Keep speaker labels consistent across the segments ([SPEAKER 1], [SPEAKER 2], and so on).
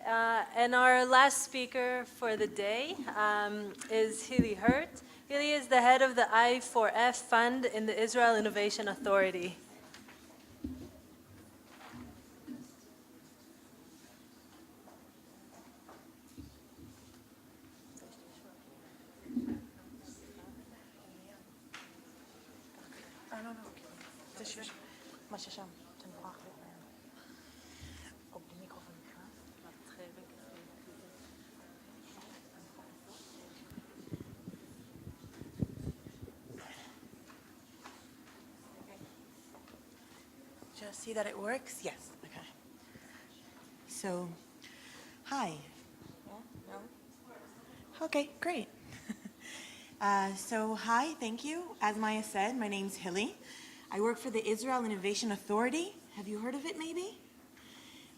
[SPEAKER 1] And our last speaker for the day is Hily Hirt. Hily is the head of the I4F Fund in the Israel Innovation Authority.
[SPEAKER 2] Just see that it works? Yes. Okay. So, hi. No? Okay, great. Hi, thank you. As Maya said, my name's Hily. I work for the Israel Innovation Authority. Have you heard of it, maybe?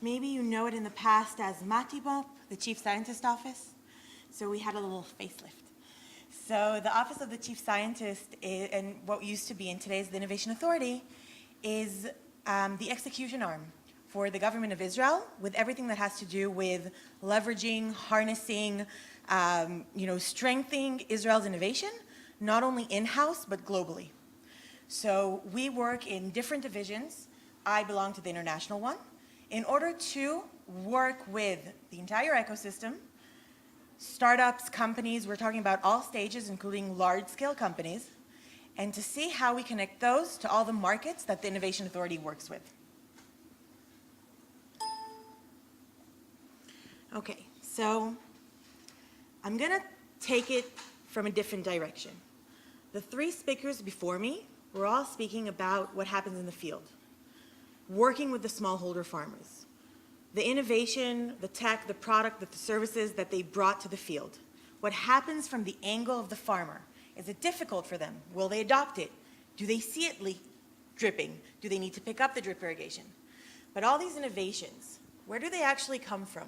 [SPEAKER 2] Maybe you know it in the past as Matibop, the Chief Scientist Office. So we had a little facelift. So the Office of the Chief Scientist, and what used to be in today's the Innovation Authority, is the execution arm for the government of Israel with everything that has to do with leveraging, harnessing, strengthening Israel's innovation, not only in-house, but globally. So we work in different divisions. I belong to the international one, in order to work with the entire ecosystem, startups, companies, we're talking about all stages, including large-scale companies, and to see how we connect those to all the markets that the Innovation Authority works with. Okay, so I'm going to take it from a different direction. The three speakers before me were all speaking about what happens in the field, working with the smallholder farmers, the innovation, the tech, the product, the services that they brought to the field. What happens from the angle of the farmer? Is it difficult for them? Will they adopt it? Do they see it dripping? Do they need to pick up the drip irrigation? But all these innovations, where do they actually come from?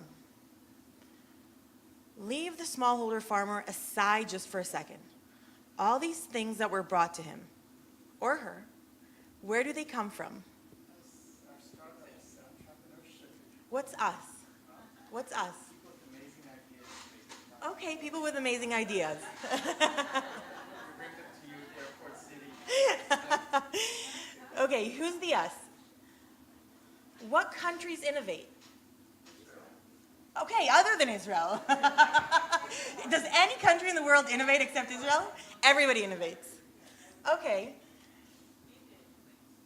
[SPEAKER 2] Leave the smallholder farmer aside just for a second. All these things that were brought to him, or her, where do they come from? What's us? What's us? Okay, people with amazing ideas. Okay, who's the us? What countries innovate? Okay, other than Israel. Does any country in the world innovate except Israel? Everybody innovates. Okay.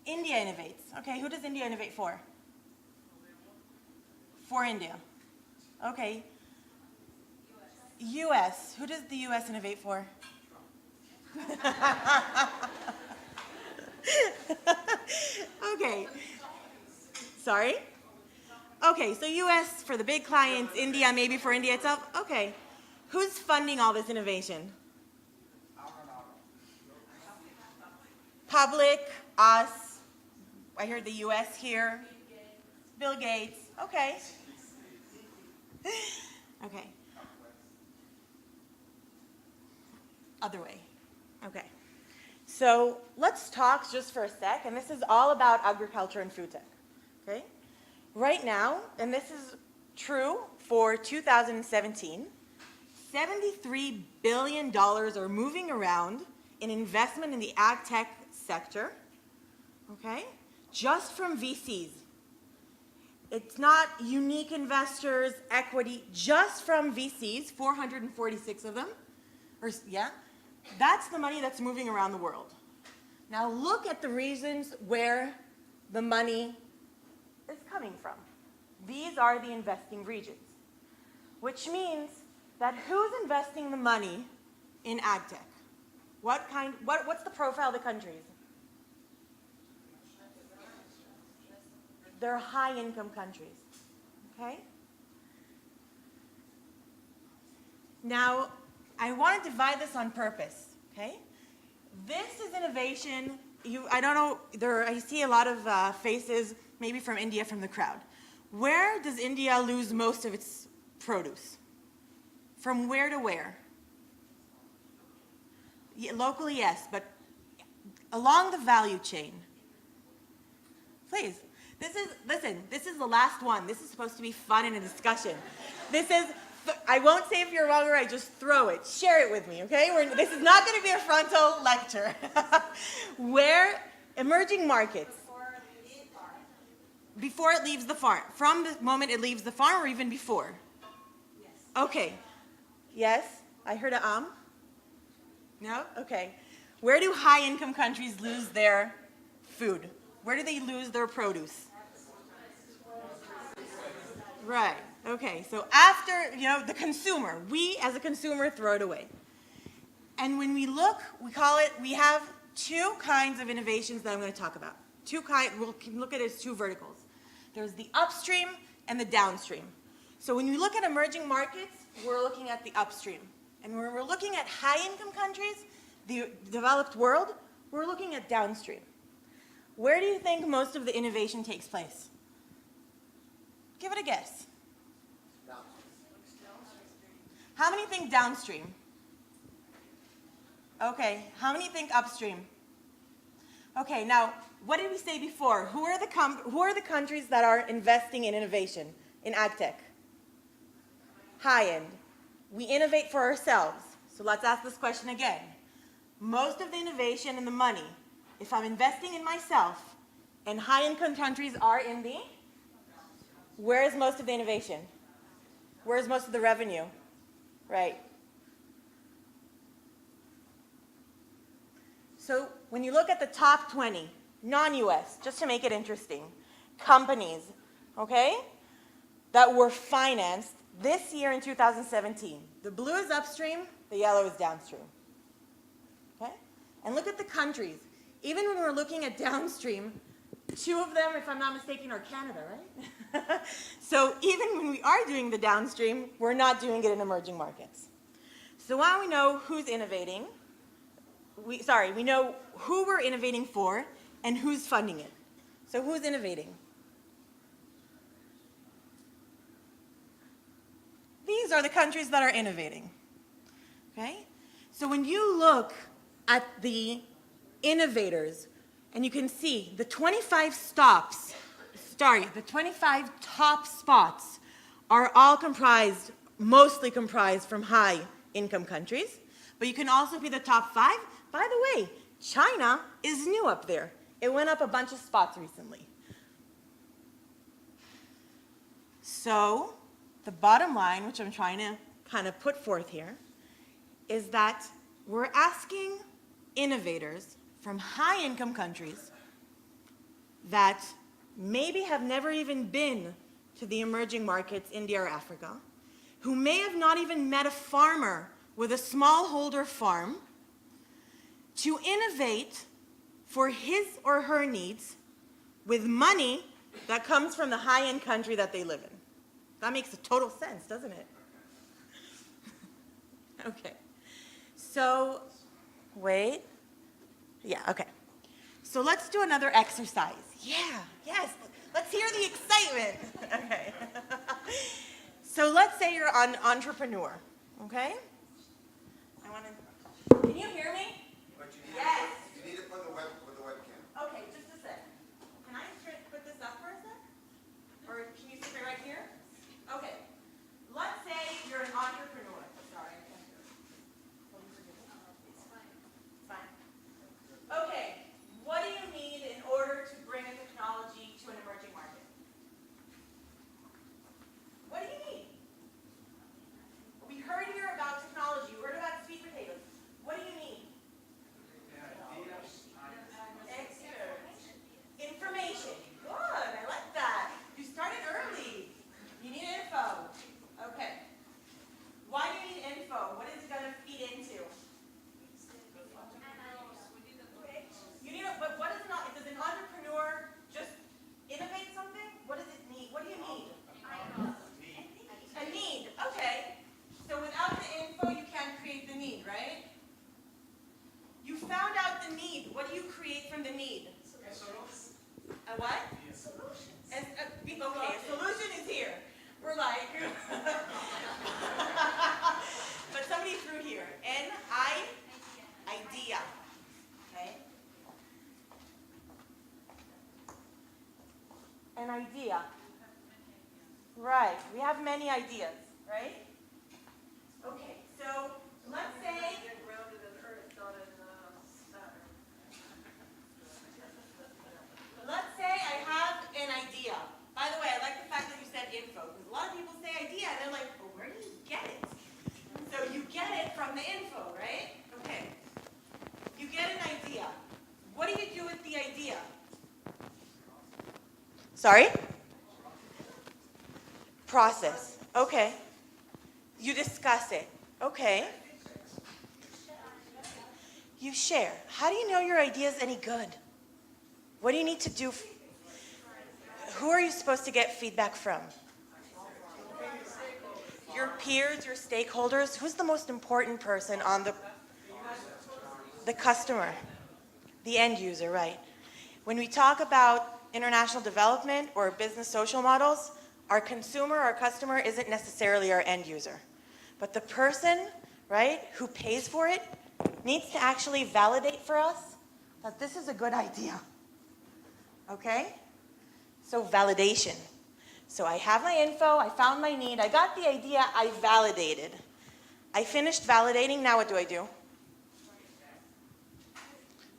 [SPEAKER 2] India innovates. Okay, who does India innovate for? For India. Okay. US. Who does the US innovate for? Okay. Sorry? Okay, so US for the big clients, India maybe for India itself. Okay. Who's funding all this innovation? Public, us. I heard the US here. Bill Gates. Okay. Okay. Other way. Okay. So let's talk just for a sec, and this is all about agriculture and food tech. Okay? Right now, and this is true for 2017, $73 billion are moving around in investment in the ag tech sector, okay? Just from VCs. It's not unique investors, equity, just from VCs, 446 of them, that's the money that's moving around the world. Now look at the reasons where the money is coming from. These are the investing regions, which means that who's investing the money in ag tech? What's the profile of the countries? They're high-income countries, okay? Now, I want to divide this on purpose, okay? This is innovation. I don't know, I see a lot of faces, maybe from India, from the crowd. Where does India lose most of its produce? From where to where? Yeah, locally, yes, but along the value chain. Please. This is the last one. This is supposed to be fun and a discussion. I won't say if you're wrong or right, just throw it. Share it with me, okay? This is not going to be a frontal lecture. Where emerging markets, before it leaves the farm, from the moment it leaves the farm or even before?
[SPEAKER 1] Yes.
[SPEAKER 2] Okay. Yes? I heard a No? Okay. Where do high-income countries lose their food? Where do they lose their produce? Right. Okay. So after, the consumer, we as a consumer throw it away. And when we look, we have two kinds of innovations that I'm going to talk about. We'll look at it as two verticals. There's the upstream and the downstream. So when we look at emerging markets, we're looking at the upstream. And when we're looking at high-income countries, the developed world, we're looking at downstream. Where do you think most of the innovation takes place? Give it a guess. How many think downstream? Okay, how many think upstream? Okay, now, what did we say before? Who are the countries that are investing in innovation, in ag tech? High-end. We innovate for ourselves. So let's ask this question again. Most of the innovation and the money, if I'm investing in myself, and high-income countries are in the? Where is most of the innovation? Where is most of the revenue? Right. So when you look at the top 20, non-US, just to make it interesting, companies, okay, that were financed this year in 2017. The blue is upstream, the yellow is downstream. Okay? And look at the countries. Even when we're looking at downstream, two of them, if I'm not mistaken, are Canada, right? So even when we are doing the downstream, we're not doing it in emerging markets. So now we know who's innovating. We know who we're innovating for and who's funding it. So who's innovating? These are the countries that are innovating. Okay? So when you look at the innovators, and you can see the 25 top spots are all mostly comprised from high-income countries. But you can also be the top 5. By the way, China is new up there. It went up a bunch of spots recently. So the bottom line, which I'm trying to kind of put forth here, is that we're asking innovators from high-income countries that maybe have never even been to the emerging markets, India or Africa, who may have not even met a farmer with a smallholder farm, to innovate for his or her needs with money that comes from the high-end country that they live in. That makes a total sense, doesn't it? Okay. So, wait. Yeah, okay. So let's do another exercise. Yeah, yes. Let's hear the excitement. Okay. So let's say you're an entrepreneur, okay? Can you hear me? Yes.
[SPEAKER 3] You need it for the webcam.
[SPEAKER 2] Okay, just a sec. Can I put this up for a sec? Or can you sit right here? Okay. Let's say you're an entrepreneur. Sorry, I can't hear. It's fine. It's fine. Okay. What do you need in order to bring a technology to an emerging market? What do you need? We heard here about technology. We heard about sweet potatoes. What do you need? Information. Good. I like that. You started early. many ideas, right? Okay, so let's say, I have an idea. By the way, I like the fact that you said info, because a lot of people say idea, and they're like, well, where do you get it? So you get it from the info, right? Okay. You get an idea. What do you do with the idea? Sorry? Process. Okay. You discuss it. Okay. You share. How do you know your idea is any good? What do you need to do? Who are you supposed to get feedback from? Your peers, your stakeholders. Who's the most important person on the customer? The end user, right. When we talk about international development or business social models, our consumer, our customer, isn't necessarily our end user. But the person, right, who pays for it needs to actually validate for us that this is a good idea. Okay? So validation. So I have my info, I found my need, I got the idea, I validated. I finished validating, now what do I do?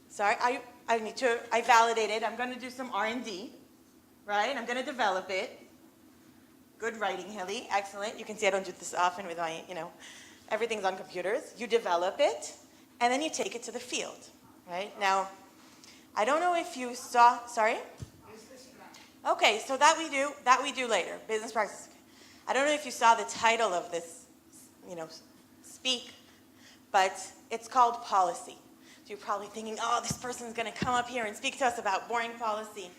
[SPEAKER 2] Sorry, I validated, I'm going to do some R&D, right? I'm going to develop it. Good writing, Hily, excellent. You can see I don't do this often with my, everything's on computers. You develop it, and then you take it to the field, right? Now, I don't know if you saw, sorry? Okay, so that we do later, business practice. I don't know if you saw the title of this, speak, but it's called policy. So you're probably thinking, oh, this person's going to come up here and speak to us about boring policy.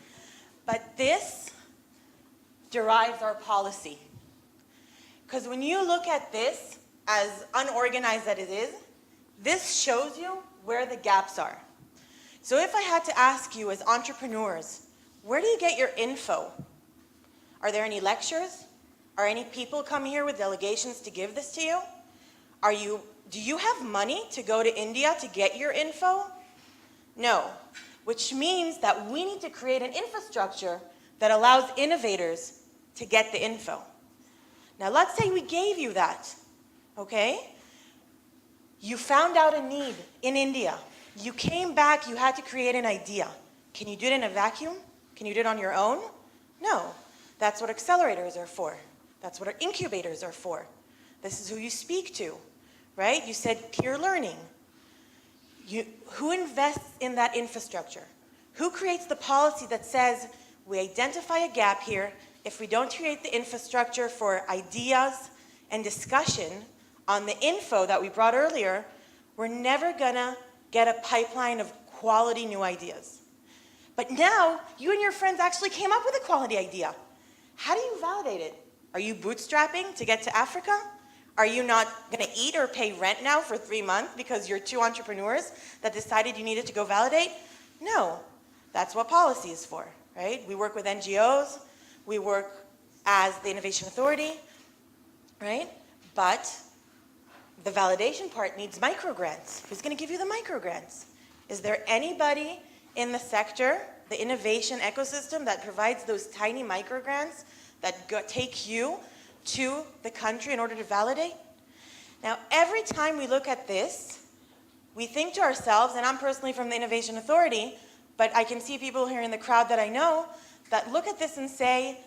[SPEAKER 2] But this derives our policy. Because when you look at this, as unorganized as it is, this shows you where the gaps are. So if I had to ask you as entrepreneurs, where do you get your info? Are there any lectures? Are any people coming here with delegations to give this to you? Do you have money to go to India to get your info? No. Which means that we need to create an infrastructure that allows innovators to get the info. Now let's say we gave you that, okay? You found out a need in India. You came back, you had to create an idea. Can you do it in a vacuum? Can you do it on your own? No. That's what accelerators are for. That's what our incubators are for. This is who you speak to, right? You said peer learning. Who invests in that infrastructure? Who creates the policy that says, we identify a gap here. If we don't create the infrastructure for ideas and discussion on the info that we brought earlier, we're never gonna get a pipeline of quality new ideas. But now, you and your friends actually came up with a quality idea. How do you validate it? Are you bootstrapping to get to Africa? Are you not gonna eat or pay rent now for 3 months because you're two entrepreneurs that decided you needed to go validate? No, that's what policy is for, right? We work with NGOs, we work as the Innovation Authority, right? But the validation part needs microgrants. Who's gonna give you the microgrants? Is there anybody in the sector, the innovation ecosystem, that provides those tiny microgrants that take you to the country in order to validate? Now, every time we look at this, we think to ourselves, and I'm personally from the Innovation Authority, but I can see people here in the crowd that I know that look at this and say,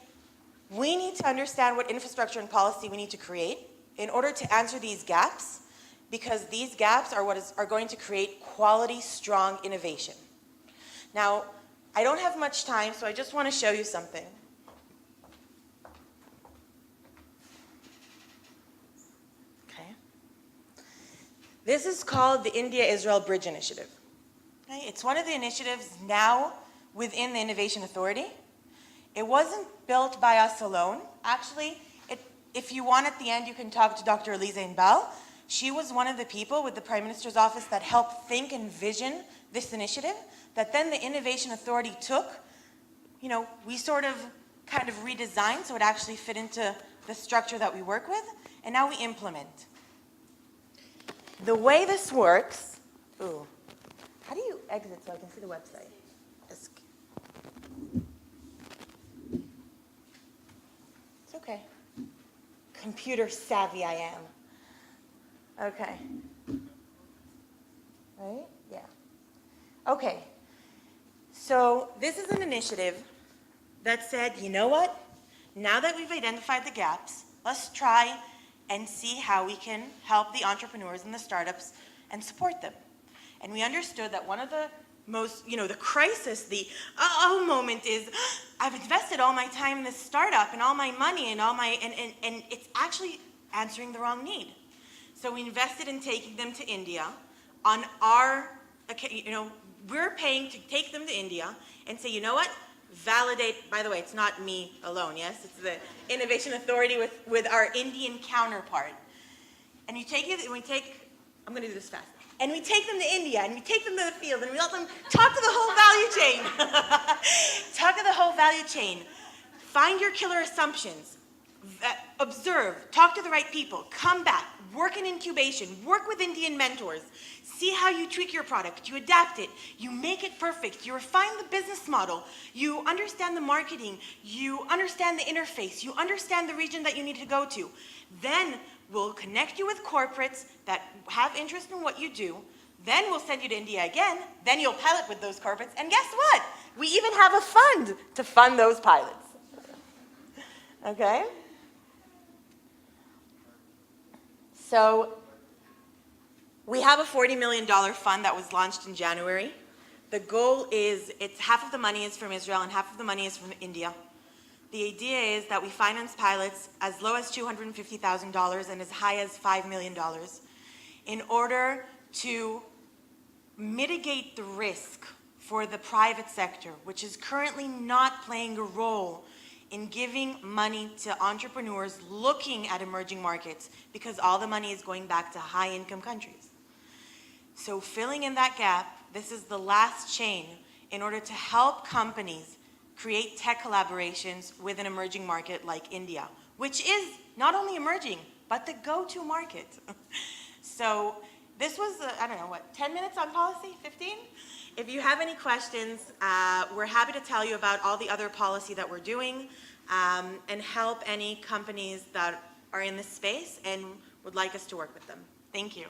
[SPEAKER 2] we need to understand what infrastructure and policy we need to create in order to answer these gaps, because these gaps are what are going to create quality, strong innovation. Now, I don't have much time, so I just want to show you something. Okay. This is called the India-Israel Bridge Initiative. Okay? It's one of the initiatives now within the Innovation Authority. It wasn't built by us alone. Actually, if you want at the end, you can talk to Dr. Elise Inbal. She was one of the people with the Prime Minister's office that helped think and vision this initiative, that then the Innovation Authority took. We sort of kind of redesigned so it actually fit into the structure that we work with, and now we implement. The way this works, how do you exit so I can see the website? It's okay. computer savvy I am. Okay. Right? Yeah. Okay. So this is an initiative that said, you know what? Now that we've identified the gaps, let's try and see how we can help the entrepreneurs and the startups and support them. And we understood that one of the most, the crisis, the uh-oh moment is, I've invested all my time in this startup and all my money and and it's actually answering the wrong need. So we invested in taking them to India on our, we're paying to take them to India and say, you know what? Validate, by the way, it's not me alone, yes? It's the Innovation Authority with our Indian counterpart. And you take it, and I'm going to do this fast. And we take them to India, and we take them to the field, and we let them talk to the whole value chain. Talk to the whole value chain. Find your killer assumptions. Observe, talk to the right people, come back, work in incubation, work with Indian mentors, see how you tweak your product, you adapt it, you make it perfect, you refine the business model, you understand the marketing, you understand the interface, you understand the region that you need to go to. Then we'll connect you with corporates that have interest in what you do, then we'll send you to India again, then you'll pilot with those corporates, and guess what? We even have a fund to fund those pilots. Okay? So we have a $40 million fund that was launched in January. The goal is, half of the money is from Israel and half of the money is from India. The idea is that we finance pilots as low as $250,000 and as high as $5 million in order to mitigate the risk for the private sector, which is currently not playing a role in giving money to entrepreneurs looking at emerging markets because all the money is going back to high-income countries. So filling in that gap, this is the last chain in order to help companies create tech collaborations with an emerging market like India, which is not only emerging, but the go-to market. So this was, 10 minutes on policy, 15? If you have any questions, we're happy to tell you about all the other policy that we're doing and help any companies that are in this space and would like us to work with them. Thank you.